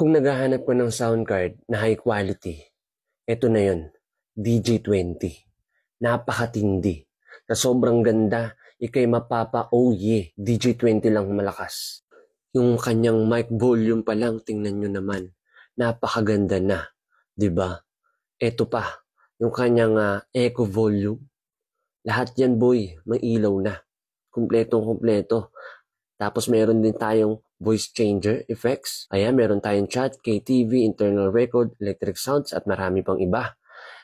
Kung naghahanap ko ng sound card na high quality, eto na yun, DJ20. Napakatindi. Na sobrang ganda, ikay oh yeah, DJ20 lang malakas. Yung kanyang mic volume pa lang, tingnan nyo naman. Napakaganda na, 'di ba? Eto pa, yung kanyang echo volume. Lahat yan boy, may ilaw na. Kumpletong-kumpleto. Tapos meron din tayong voice changer effects. Ayan, meron tayong chat, KTV, internal record, electric sounds, at marami pang iba.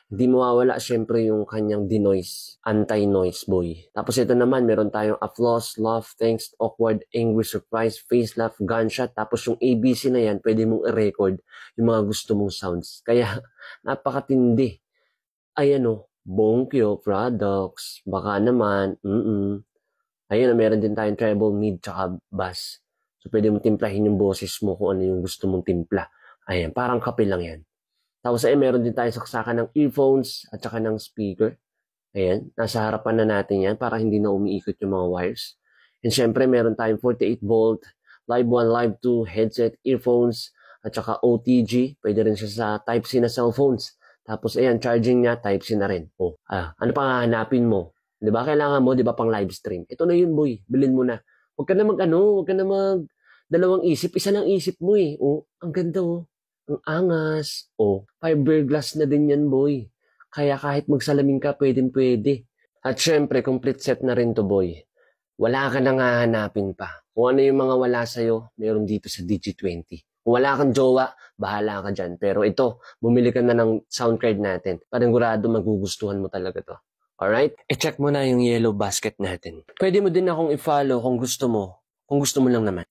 Hindi mawawala syempre yung kanyang denoise, anti-noise boy. Tapos ito naman, meron tayong applause, laugh, thanks, awkward, angry, surprise, face laugh, gunshot. Tapos yung ABC na yan, pwede mong i-record yung mga gusto mong sounds. Kaya napakatindi. Ayan o, Bonkyo Products. Baka naman, Ayun, meron din tayong treble, mid, tsaka bass. So, pwede mo timplahin yung boses mo kung ano yung gusto mong timpla. Ayan, parang kape lang yan. Tapos ay meron din tayong saksakan ng earphones at saka ng speaker. Ayan, nasa harapan na natin yan para hindi na umiikot yung mga wires. And syempre, meron tayong 48 volt, live 1, live 2, headset, earphones, at saka OTG. Pwede rin siya sa Type-C na cellphones. Tapos ayan, charging niya, Type-C na rin. Ano pang hahanapin mo? Di ba? Kailangan mo, di ba, pang live stream? Ito na yun, boy. Bilhin mo na. Huwag ka na dalawang isip. Isa lang isip mo eh. Ang ganda oh. Ang angas. Fiberglass na din yan, boy. Kaya kahit magsalamin ka, pwede. At syempre, complete set na rin to, boy. Wala ka nang hahanapin pa. Kung ano yung mga wala sa'yo, meron dito sa Digi20. Kung wala kang jowa, bahala ka dyan. Pero ito, bumili ka na ng sound card natin. Panigurado magugustuhan mo talaga to. Alright? I-check mo na yung yellow basket natin. Pwede mo din akong i-follow kung gusto mo. Kung gusto mo lang naman.